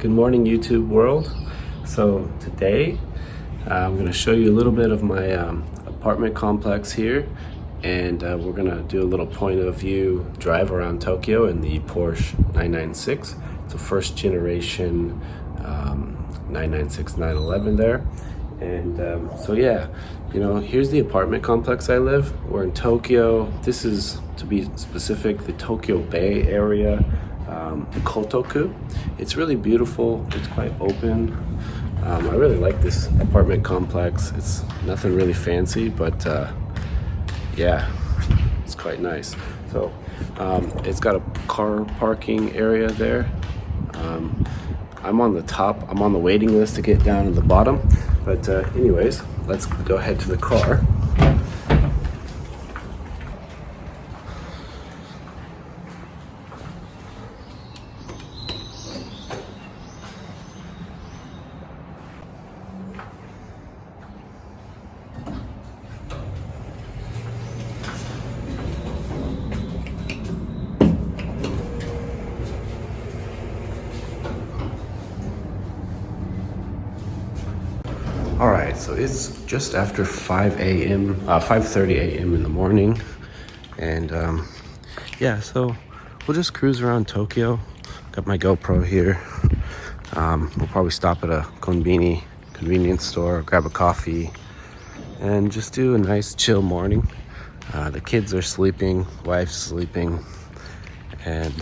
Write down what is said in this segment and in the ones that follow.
Good morning, YouTube world. So today I'm going to show you a little bit of my apartment complex here, and we're going to do a little point of view drive around Tokyo in the Porsche 996. It's a first generation 996 911 there. And so yeah, here's the apartment complex I live. We're in Tokyo. This is, to be specific, the Tokyo Bay area. Kotoku. It's really beautiful. It's quite open. I really like this apartment complex. It's nothing really fancy, but yeah, it's quite nice. So it's got a car parking area there. I'm on the top. I'm on the waiting list to get down to the bottom. But anyways, let's go ahead to the car. All right, so it's just after 5:30 a.m. in the morning, and yeah, so we'll just cruise around Tokyo. Got my GoPro here. We'll probably stop at a convenience store, grab a coffee, and just do a nice chill morning. The kids are sleeping, wife's sleeping, and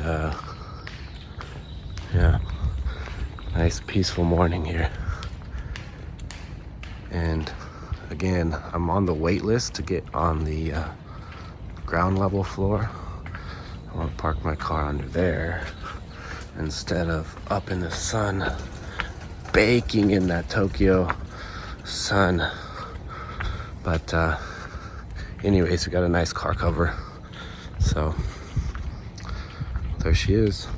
yeah, nice peaceful morning here. And again, I'm on the wait list to get on the ground level floor. I want to park my car under there instead of up in the sun, baking in that Tokyo sun. But anyways, we got a nice car cover. So there she is.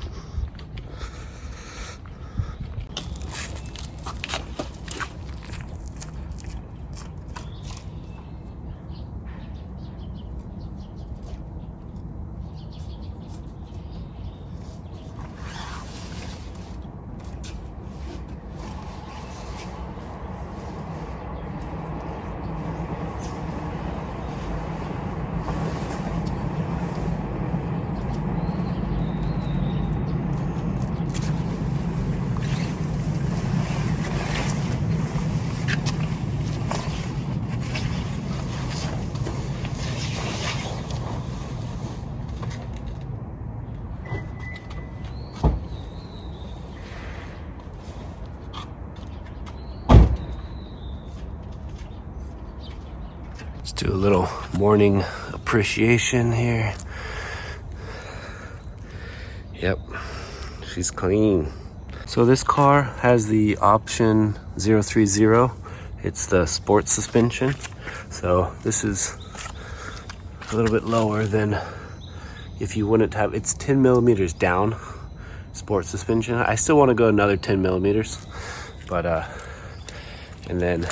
Let's do a little morning appreciation here. Yep, she's clean. So this car has the option 030. It's the sports suspension. So this is a little bit lower than if you wouldn't have. It's 10 millimeters down sports suspension. I still want to go another 10 millimeters, but and then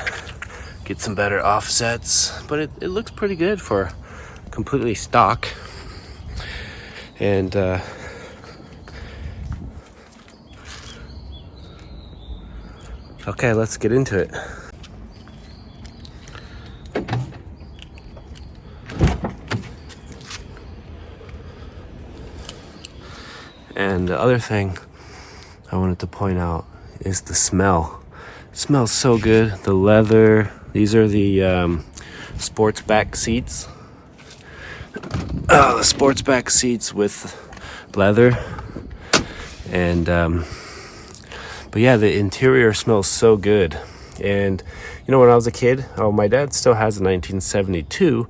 get some better offsets, but it looks pretty good for completely stock. And okay, let's get into it. And the other thing I wanted to point out is the smell. It smells so good. The leather. These are the sports back seats. The sports back seats with leather. And but yeah, the interior smells so good. And when I was a kid, my dad still has a 1972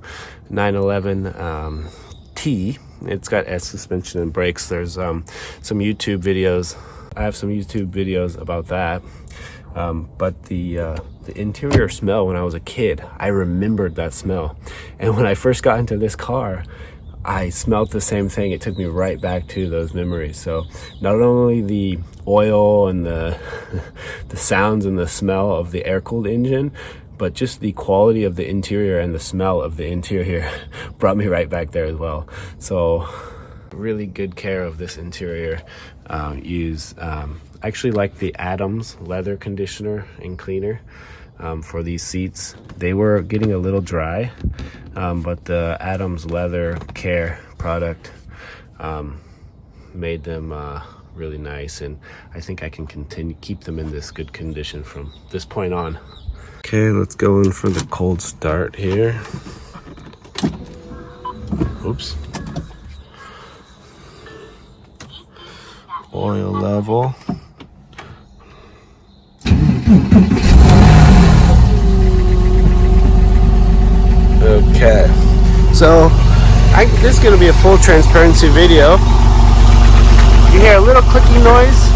911 T. It's got S suspension and brakes. There's some YouTube videos. I have some YouTube videos about that. But the interior smell when I was a kid, I remembered that smell. And when I first got into this car, I smelled the same thing. It took me right back to those memories. So not only the oil and the sounds and the smell of the air-cooled engine, but just the quality of the interior and the smell of the interior brought me right back there as well. So really good care of this interior. Use I actually like the Adams leather conditioner and cleaner for these seats. They were getting a little dry, but the Adams leather care product made them really nice, and I think I can keep them in this good condition from this point on. Okay, let's go in for the cold start here. Oops. Oil level. Okay, so this is going to be a full transparency video. You hear a little clicking noise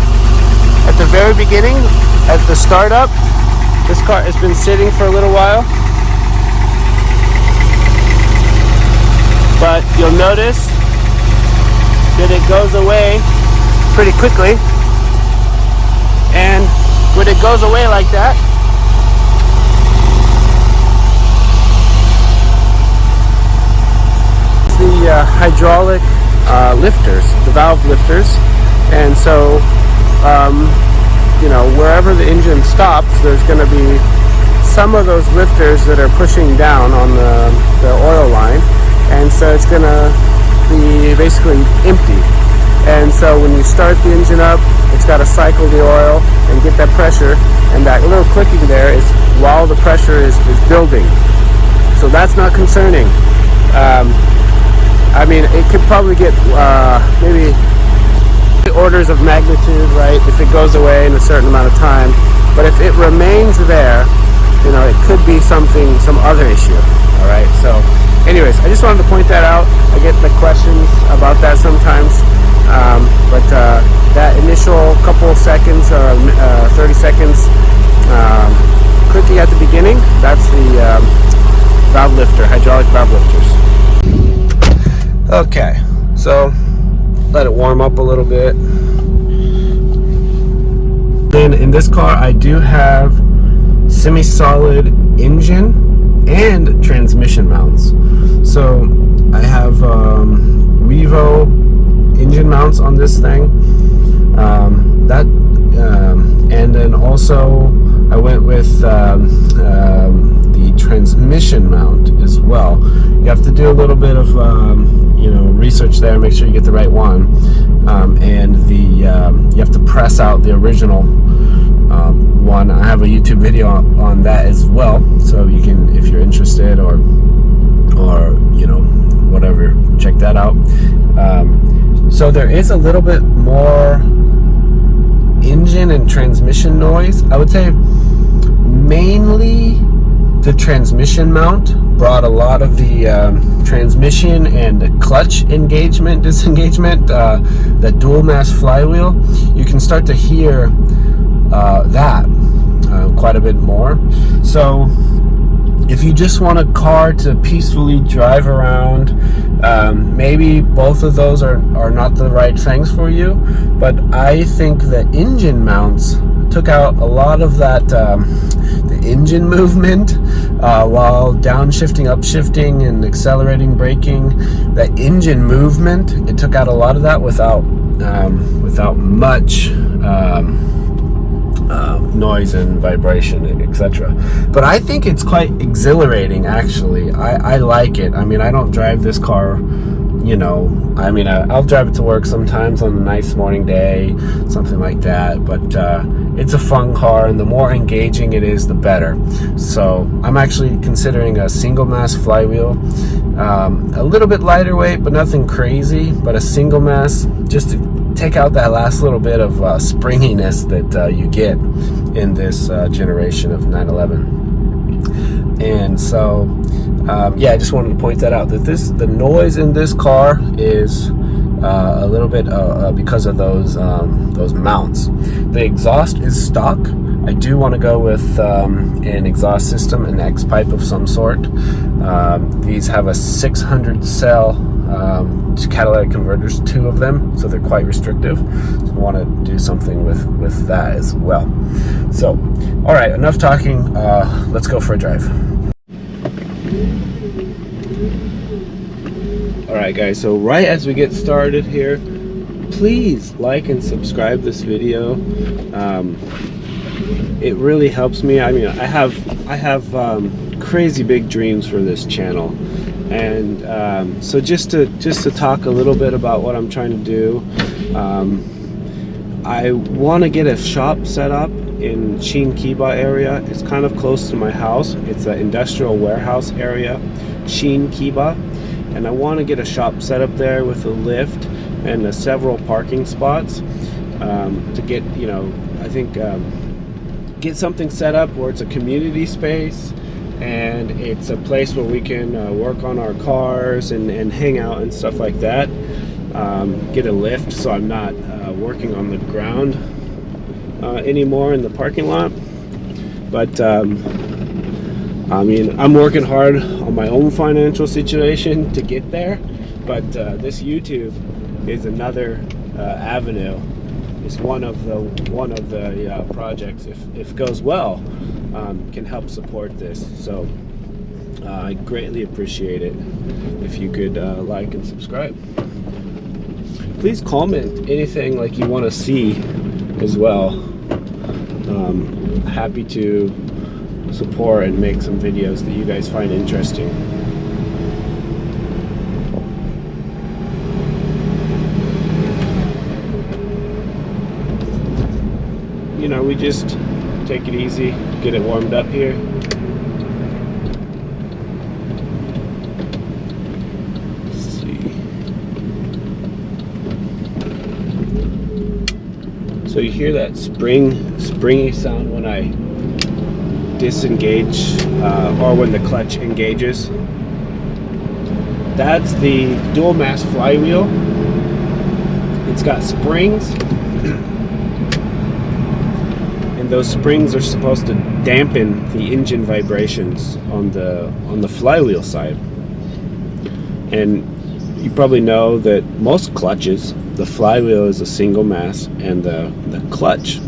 at the very beginning, at the startup. This car has been sitting for a little while, but you'll notice that it goes away pretty quickly, and when it goes away like that, it's the hydraulic lifters, the valve lifters, and so you know, wherever the engine stops, there's going to be some of those lifters that are pushing down on the oil line, and so it's going to be basically empty. And so when you start the engine up, it's got to cycle the oil and get that pressure, and that little clicking there is while the pressure is building. So that's not concerning. I mean, it could probably get maybe orders of magnitude, right, if it goes away in a certain amount of time. But if it remains there, you know, it could be some other issue. All right, so anyways, I just wanted to point that out. I get the questions about that sometimes. But that initial couple of seconds, 30 seconds, clicking at the beginning, that's the valve lifter, hydraulic valve lifters. Okay, so let it warm up a little bit. Then in this car, I do have semi-solid engine and transmission mounts. So I have Revo engine mounts on this thing. And then also I went with the transmission mount as well. You have to do a little bit of you know, research there, make sure you get the right one, and you have to press out the original one. I have a YouTube video on that as well, so you can, if you're interested, or you know, whatever, check that out. So there is a little bit more engine and transmission noise. I would say mainly the transmission mount brought a lot of the transmission and the clutch disengagement, the dual mass flywheel. You can start to hear that quite a bit more. So if you just want a car to peacefully drive around, maybe both of those are not the right things for you, but I think the engine mounts took out a lot of that, the engine movement, while downshifting, upshifting, and accelerating, braking. That engine movement, it took out a lot of that without much noise and vibration, etc. But I think it's quite exhilarating, actually. I like it. I mean, I don't drive this car, you know, I mean, I'll drive it to work sometimes on a nice morning day, something like that, but it's a fun car, and the more engaging it is, the better. So I'm actually considering a single mass flywheel, a little bit lighter weight, but nothing crazy, but a single mass, just to take out that last little bit of springiness that you get in this generation of 911. And so yeah, I just wanted to point that out, that the noise in this car is a little bit because of those mounts. The exhaust is stock. I do want to go with an exhaust system, an X pipe of some sort. These have a 600 cell catalytic converters, 2 of them, so they're quite restrictive. So I want to do something with that as well. So, all right, enough talking. Let's go for a drive. All right, guys, so right as we get started here, please like and subscribe this video. It really helps me. I mean, I have crazy big dreams for this channel, and so just to talk a little bit about what I'm trying to do. I want to get a shop set up in Shinkiba area. It's kind of close to my house. It's an industrial warehouse area, Shinkiba, and I want to get a shop set up there with a lift and several parking spots to get, you know, I think get something set up where it's a community space and it's a place where we can work on our cars and hang out and stuff like that. Get a lift so I'm not working on the ground anymore in the parking lot. But I mean, I'm working hard on my own financial situation to get there, but this YouTube is another avenue. It's one of the projects, if it goes well, can help support this. So I greatly appreciate it if you could like and subscribe. Please comment anything like you want to see as well. Happy to support and make some videos that you guys find interesting. You know, we just take it easy, get it warmed up here. Let's see. So you hear that springy sound when I disengage or when the clutch engages. That's the dual mass flywheel. It's got springs. And those springs are supposed to dampen the engine vibrations on the flywheel side. And you probably know that most clutches, the flywheel is a single mass, and the clutch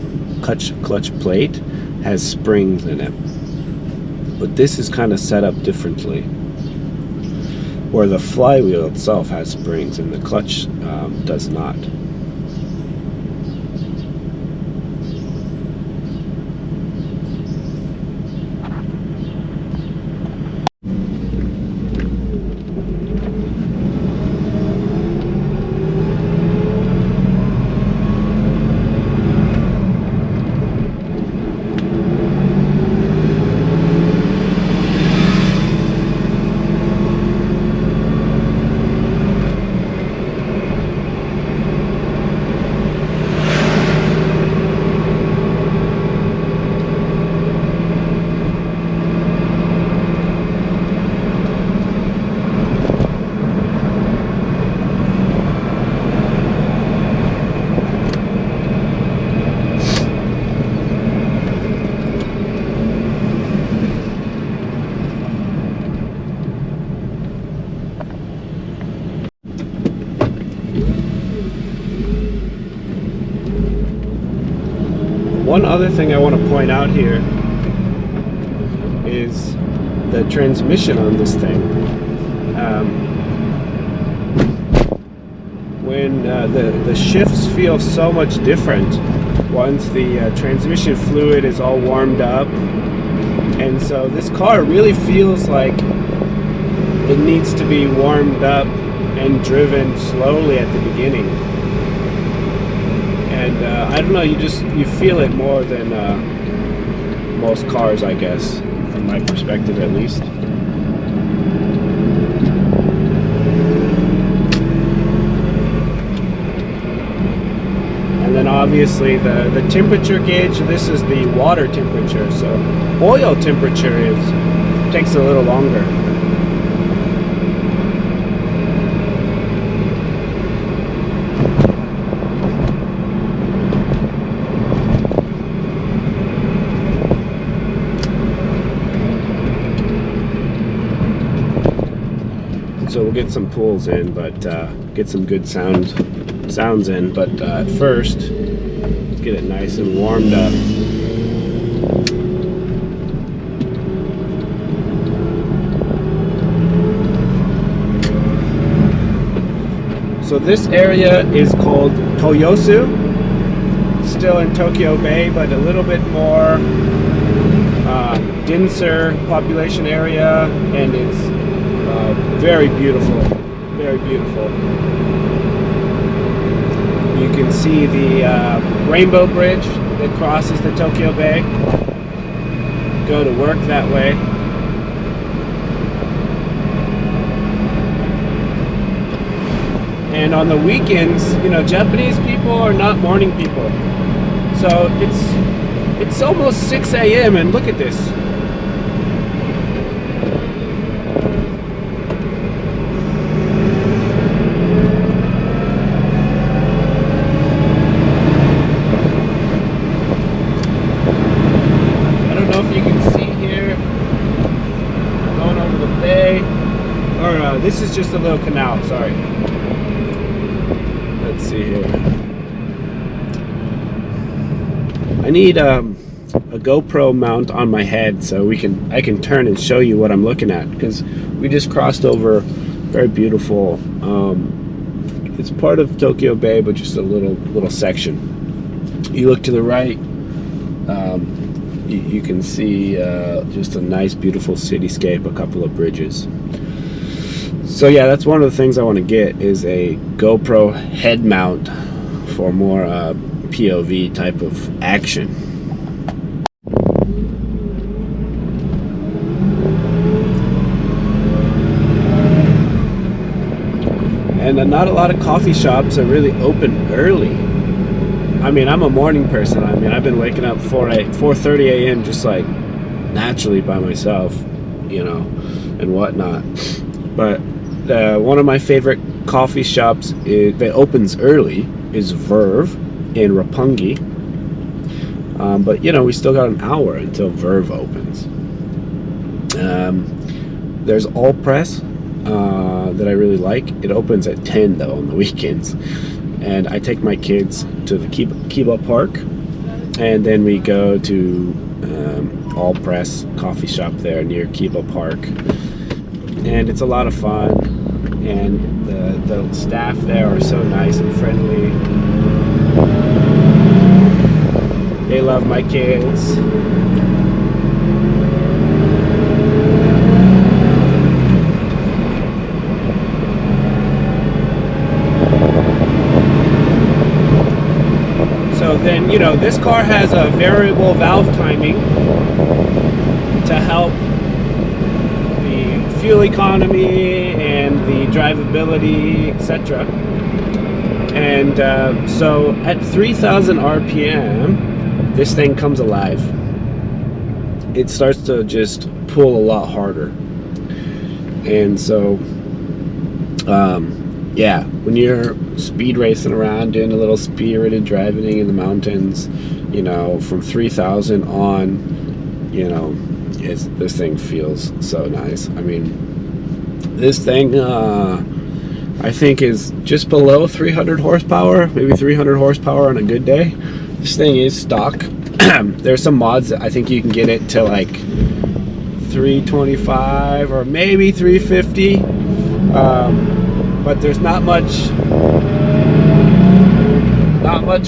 plate has springs in it. But this is kind of set up differently, where the flywheel itself has springs and the clutch does not. One other thing I want to point out here is the transmission on this thing. When the shifts feel so much different once the transmission fluid is all warmed up, and so this car really feels like it needs to be warmed up and driven slowly at the beginning. And I don't know, you feel it more than most cars, I guess, from my perspective at least. And then obviously the temperature gauge, this is the water temperature, so oil temperature takes a little longer. So we'll get some pulls in, but get some good sounds in. But at first, let's get it nice and warmed up. So this area is called Toyosu, still in Tokyo Bay, but a little bit more denser population area, and it's very beautiful, very beautiful. You can see the Rainbow Bridge that crosses the Tokyo Bay. Go to work that way. And on the weekends, you know, Japanese people are not morning people. So it's almost 6 a.m. and look at this. I don't know if you can see here, going over the bay, or this is just a little canal, sorry. Let's see here. I need a GoPro mount on my head so I can turn and show you what I'm looking at, because we just crossed over very beautiful. It's part of Tokyo Bay, but just a little section. You look to the right, you can see just a nice, beautiful cityscape, a couple of bridges. So yeah, that's one of the things I want to get, is a GoPro head mount for more POV type of action. And not a lot of coffee shops are really open early. I mean, I'm a morning person. I mean, I've been waking up 4:30 a.m. just like naturally by myself, you know, and whatnot. But one of my favorite coffee shops that opens early is Verve in Roppongi. But you know, we still got an hour until Verve opens. There's All Press that I really like. It opens at 10 though on the weekends, and I take my kids to the Kiba Park, and then we go to All Press coffee shop there near Kiba Park, and it's a lot of fun, and the staff there are so nice and friendly. They love my kids. So then, you know, this car has a variable valve timing to help the fuel economy and the drivability, etc. And so at 3,000 RPM, this thing comes alive. It starts to just pull a lot harder. And so, yeah, when you're speed racing around, doing a little spirited driving in the mountains, you know, from 3,000 on, you know, this thing feels so nice. I mean, this thing, I think is just below 300 horsepower, maybe 300 horsepower on a good day. This thing is stock. There's some mods that I think you can get it to like 325 or maybe 350. But there's not much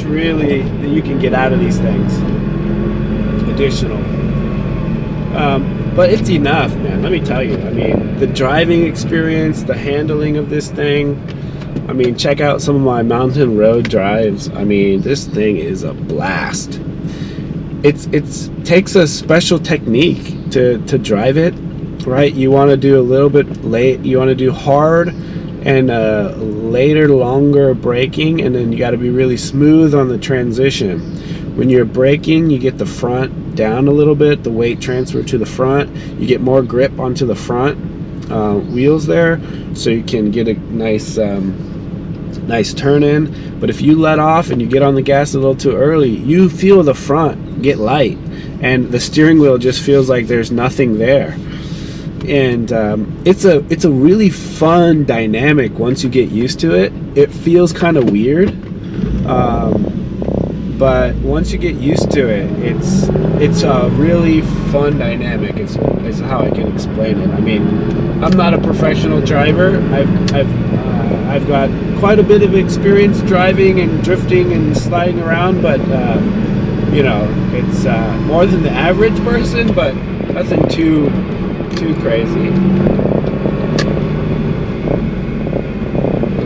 really that you can get out of these things additional. But it's enough, man, let me tell you. I mean, the driving experience, the handling of this thing, I mean, check out some of my mountain road drives. I mean, this thing is a blast. It takes a special technique to drive it, right? You want to do a little bit late, you want to do hard and later, longer braking, and then you got to be really smooth on the transition. When you're braking, you get the front down a little bit, the weight transfer to the front, you get more grip onto the front wheels there, so you can get a nice nice turn in. But if you let off and you get on the gas a little too early, you feel the front get light, and the steering wheel just feels like there's nothing there. And it's a really fun dynamic once you get used to it. It feels kind of weird, but once you get used to it, it's a really fun dynamic. It's how I can explain it. I mean, I'm not a professional driver. I've I've got quite a bit of experience driving and drifting and sliding around, but you know, it's more than the average person, but nothing too crazy.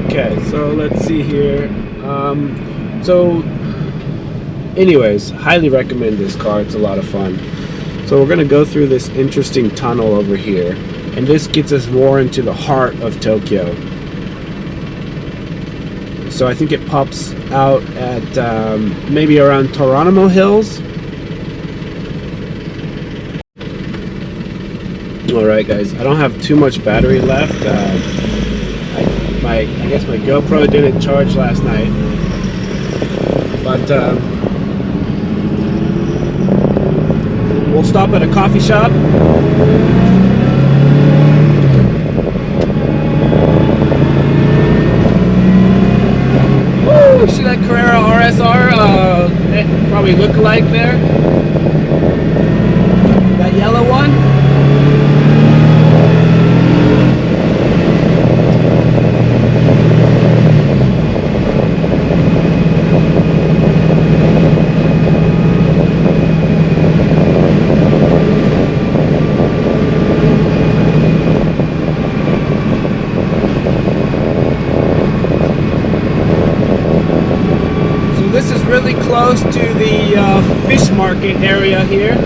Okay, so let's see here. So anyways, highly recommend this car. It's a lot of fun. So we're going to go through this interesting tunnel over here, and this gets us more into the heart of Tokyo. So I think it pops out at maybe around Toronamo Hills. Alright guys, I don't have too much battery left. I guess my GoPro didn't charge last night. But we'll stop at a coffee shop. Woo! See that Carrera RSR probably look-alike there? That yellow one? This is really close to the fish market area here.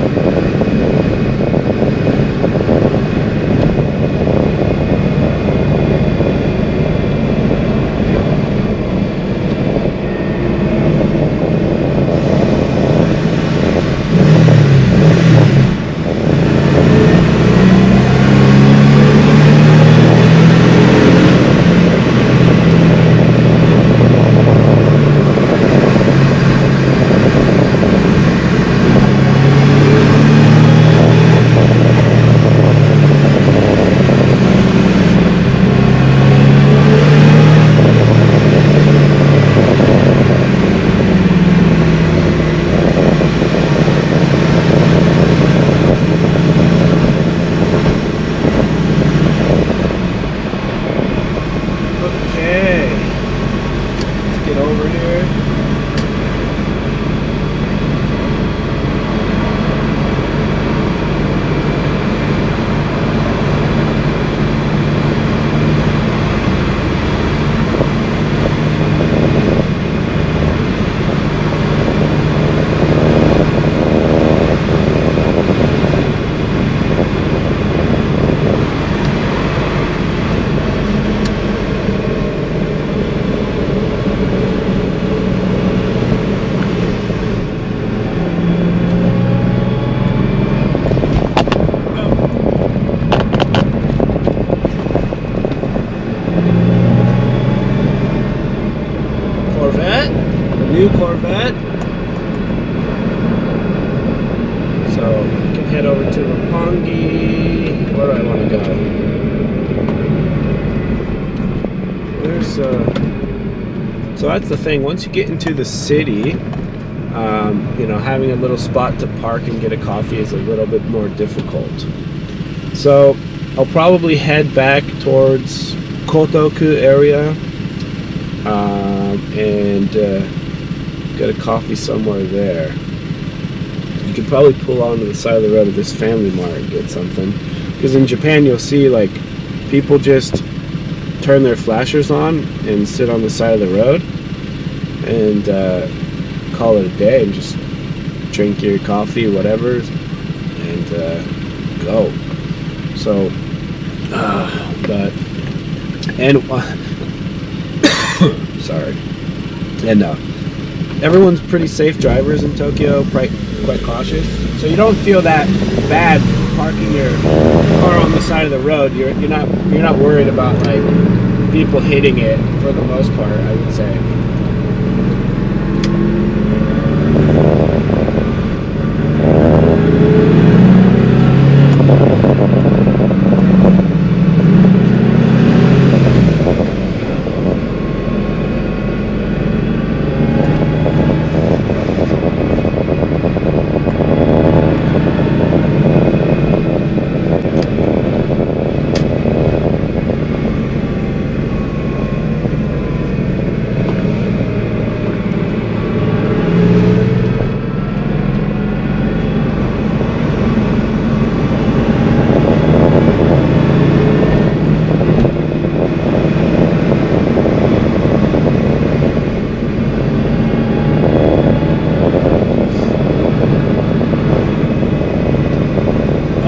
New Corvette. So we can head over to Roppongi. Where do I want to go? There's so that's the thing. Once you get into the city, you know, having a little spot to park and get a coffee is a little bit more difficult. So I'll probably head back towards Kotoku area and get a coffee somewhere there. You could probably pull onto the side of the road of this Family Mart and get something, because in Japan you'll see like people just turn their flashers on and sit on the side of the road and call it a day and just drink your coffee, whatever, and go. So sorry. And everyone's pretty safe drivers in Tokyo, quite cautious. So you don't feel that bad parking your car on the side of the road. You're not worried about like people hitting it for the most part, I would say.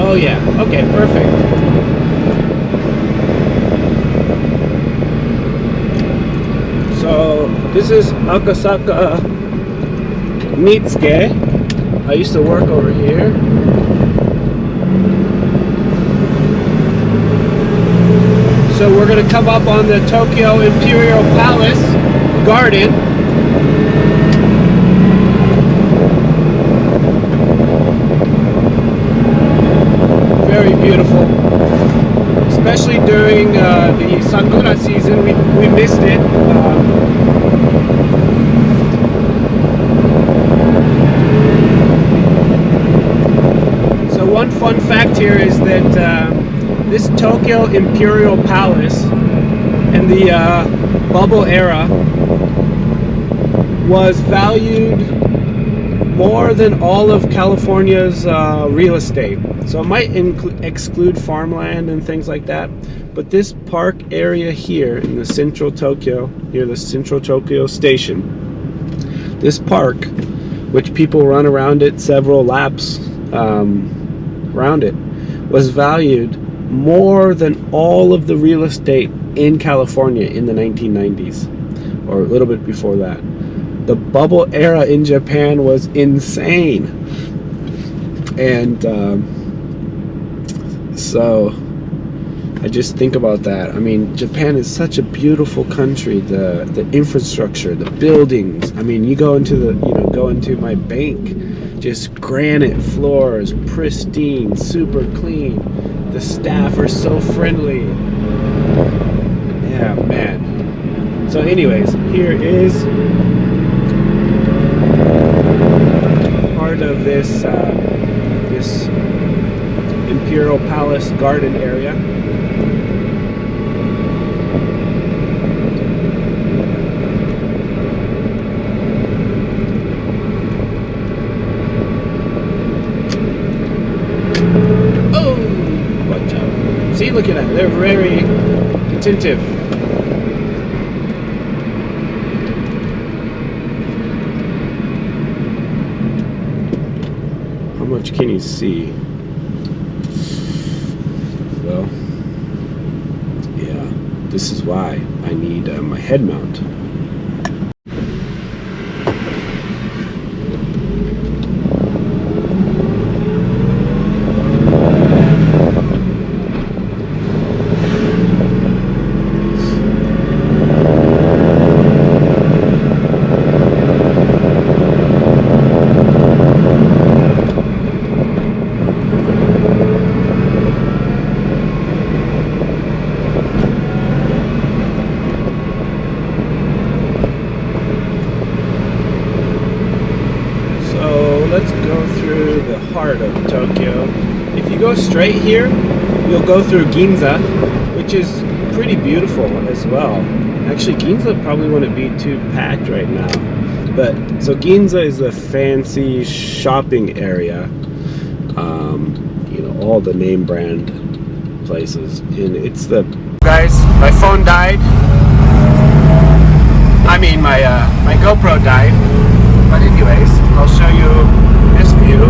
Oh yeah, okay, perfect. So this is Akasaka Mitsuke. I used to work over here. So we're gonna come up on the Tokyo Imperial Palace Garden. Very beautiful, especially during the Sakura season. We missed it. So one fun fact here is that this Tokyo Imperial Palace in the bubble era was valued more than all of California's real estate. So it might exclude farmland and things like that, but this park area here in the central Tokyo, near the central Tokyo station, this park, which people run around it several laps around it, was valued more than all of the real estate in California in the 1990s, or a little bit before that. The bubble era in Japan was insane. And so I just think about that. I mean, Japan is such a beautiful country. The infrastructure, the buildings. I mean, you go into my bank, just granite floors, pristine, super clean. The staff are so friendly. Yeah, man. So anyways, here is part of this this Imperial Palace garden area. See, look at that. They're very attentive. How much can you see? Well, yeah, this is why I need my head mount. Let's go through the heart of Tokyo. If you go straight here, you'll go through Ginza, which is pretty beautiful as well. Actually, Ginza probably wouldn't be too packed right now. But so Ginza is a fancy shopping area. You know, all the name brand places, and it's the guys. My phone died. I mean, my GoPro died. But anyways, I'll show you this view.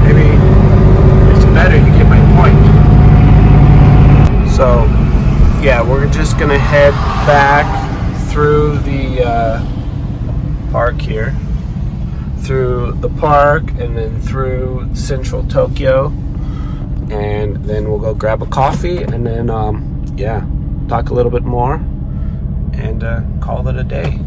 Maybe it's better, you get my point. So, yeah, we're just gonna head back through the park here. Through the park and then through central Tokyo. And then we'll go grab a coffee and then, yeah, talk a little bit more and call it a day.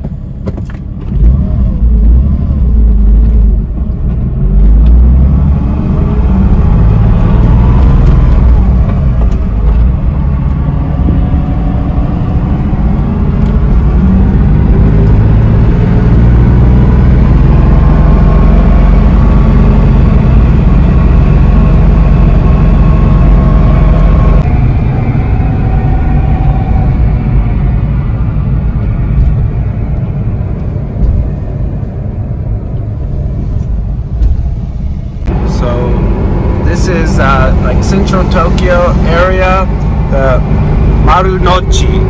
This is like central Tokyo area, the Marunouchi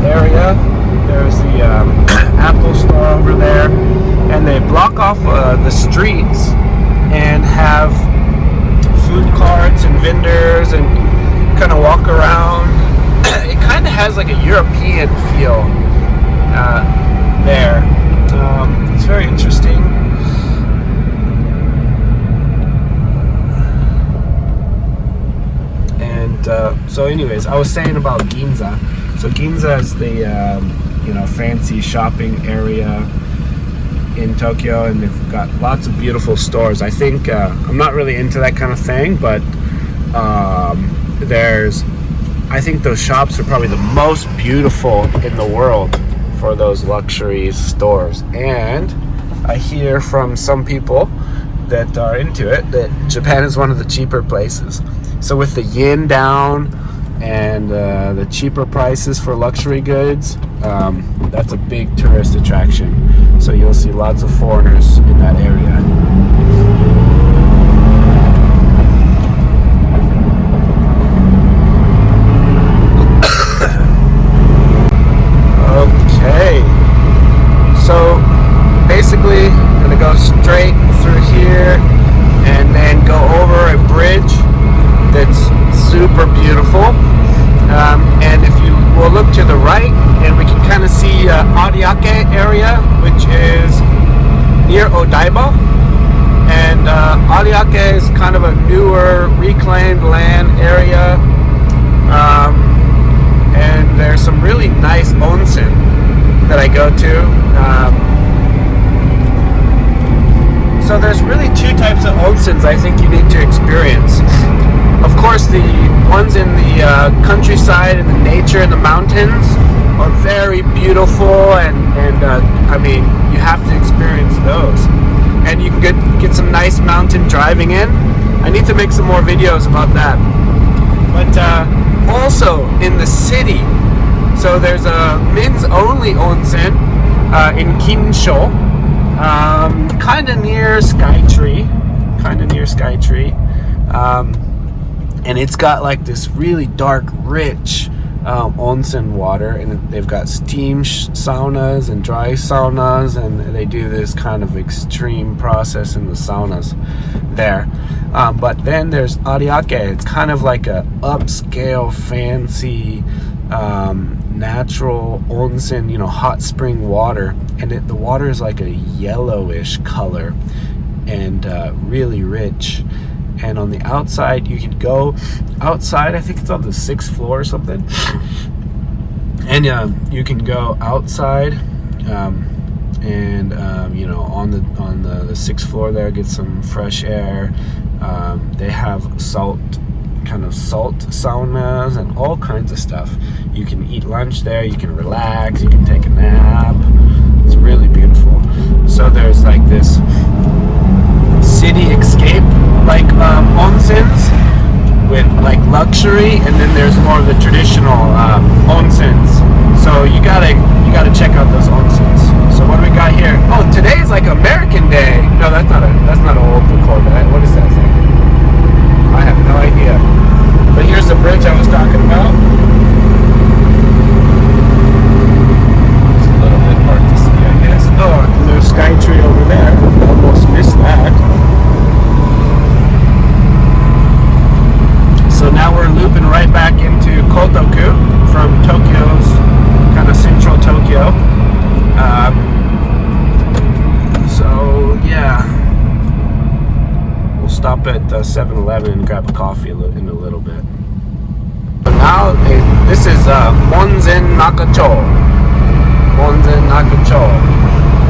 area. There's the Apple store over there, and they block off the streets and have food vendors and kind of walk around. It kind of has like a European feel there. It's very interesting. And so anyways, I was saying about Ginza. So Ginza is the fancy shopping area in Tokyo, and they've got lots of beautiful stores. I think I'm not really into that kind of thing, but I think those shops are probably the most beautiful in the world for those luxury stores. And I hear from some people that are into it that Japan is one of the cheaper places. So with the yen down and the cheaper prices for luxury goods, that's a big tourist attraction. So you'll see lots of foreigners in that area. Okay, so basically I'm gonna go straight through here and then go over a bridge that's super beautiful. And if you will look to the right, and we can kind of see Ariake area, which is near Odaiba. And Ariake is kind of a newer reclaimed land area. And there's some really nice onsen that I go to. So there's really two types of onsens I think you need to experience. Of course, the ones in the countryside and the nature and the mountains are very beautiful, and I mean, you have to experience those. And you can get some nice mountain driving in. I need to make some more videos about that. But also in the city, so there's a men's only onsen in Kinsho, kind of near Skytree. And it's got like this really dark, rich onsen water, and they've got steam saunas and dry saunas, and they do this kind of extreme process in the saunas there. But then there's Ariake. It's kind of like a upscale, fancy, natural onsen, hot spring water, and the water is like a yellowish color and really rich. And on the outside, you could go outside. I think it's on the 6th floor or something. And you can go outside, and on the 6th floor there, get some fresh air. They have salt saunas and all kinds of stuff. You can eat lunch there. You can relax. You can take a nap. It's really beautiful. So there's like this city escape, like onsens with like luxury, and then there's more of the traditional onsens. So you gotta check out those onsens. So what do we got here? Oh, today is like American Day. No, that's not an old Corvette. What is that thing? I have no idea. But here's the bridge I was talking about. It's a little bit hard to see, I guess. Oh, and there's Skytree over there. Almost missed that. So now we're looping right back into Kotoku from Tokyo's kind of central Tokyo. So yeah, we'll stop at 7-Eleven and grab a coffee in a little bit. But now this is Monzen Nakacho.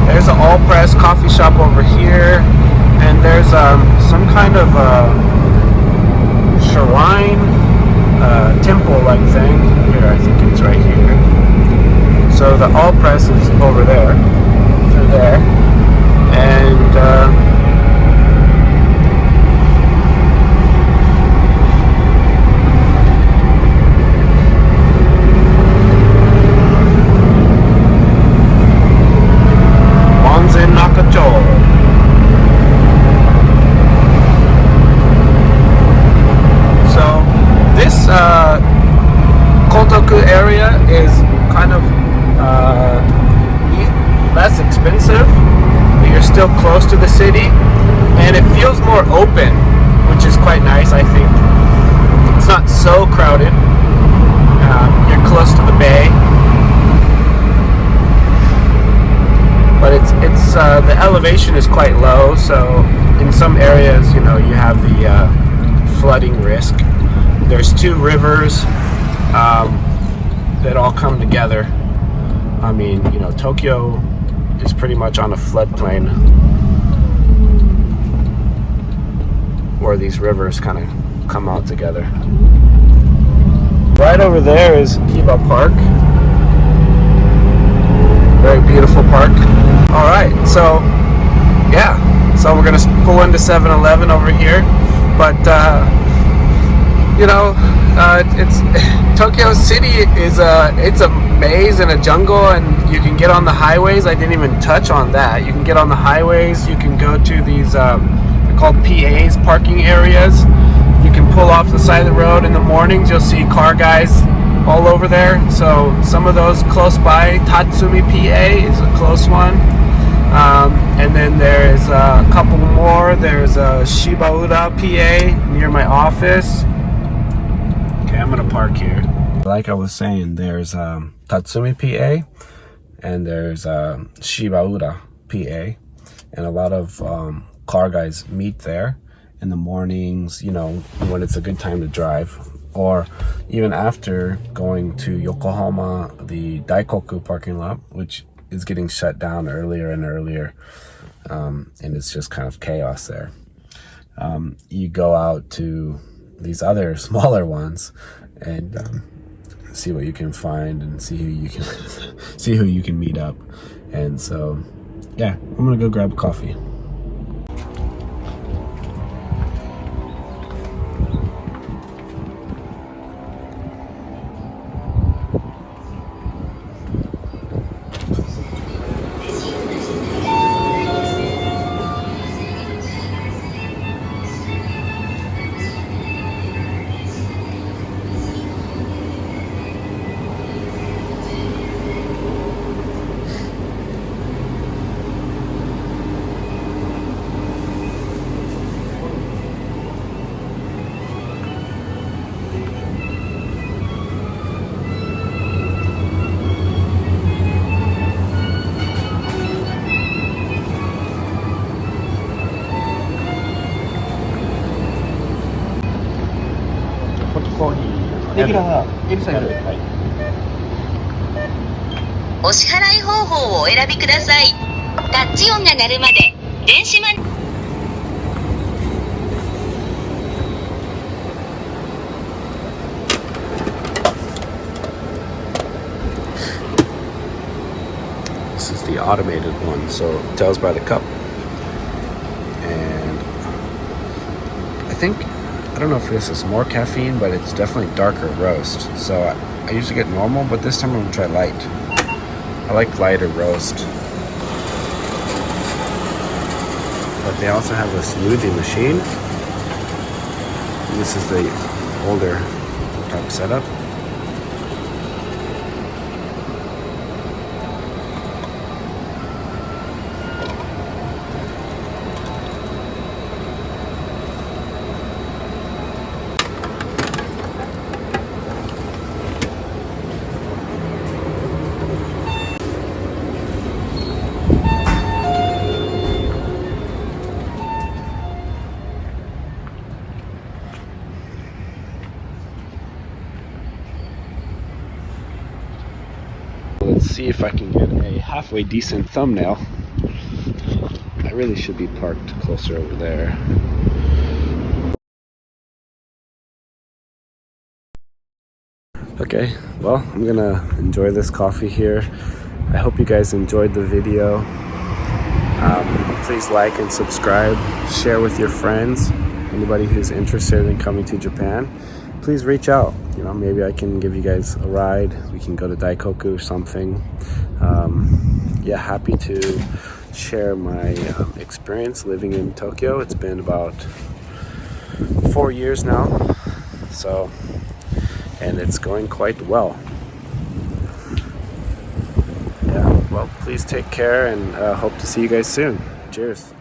There's an all-press coffee shop over here, and there's some kind of shrine, temple-like thing. Here, I think it's right here. So the all press is over there, through there, and Monzen Nakacho. This Kotoku area is kind of less expensive, but you're still close to the city, and it feels more open, which is quite nice, I think. so crowded. You're close to the bay, but it's the elevation is quite low, so in some areas, you have the flooding risk. There's two rivers that all come together. I mean, Tokyo is pretty much on a floodplain where these rivers kind of come out together. Right over there is Kiba Park. Very beautiful park. All right, so yeah, so we're gonna pull into 7-Eleven over here, but it's Tokyo City is it's a maze and a jungle, and you can get on the highways. I didn't even touch on that. You can get on the highways. You can go to these they're called PAs, parking areas. You can pull off the side of the road in the mornings. You'll see car guys all over there. So some of those close by. Tatsumi PA is a close one. And then there's a couple more. There's a Shibaura PA near my office. Okay, I'm gonna park here. Like I was saying, there's Tatsumi PA and there's Shibaura PA, and a lot of car guys meet there in the mornings, when it's a good time to drive, or even after going to Yokohama, the Daikoku parking lot, which is getting shut down earlier and earlier, and it's just kind of chaos there. You go out to these other smaller ones and see what you can find and see who you can see who you can meet up. And so yeah, I'm gonna go grab coffee.お支払い方法をお選びください。タッチ音が鳴るまで電子マネー。This is the automated one, so it tells by the cup. And I don't know if this is more caffeine, but it's definitely darker roast. So I usually get normal, but this time I'm gonna try light. I like lighter roast. But they also have a smoothie machine. And this is the older type setup. Let's see if I can get a halfway decent thumbnail. I really should be parked closer over there. Okay, well, I'm gonna enjoy this coffee here. I hope you guys enjoyed the video. Please like and subscribe, share with your friends. Anybody who's interested in coming to Japan, please reach out. Maybe I can give you guys a ride. We can go to Daikoku or something. Yeah, happy to share my experience living in Tokyo. It's been about 4 years now, and it's going quite well. Yeah, well, please take care, and hope to see you guys soon. Cheers.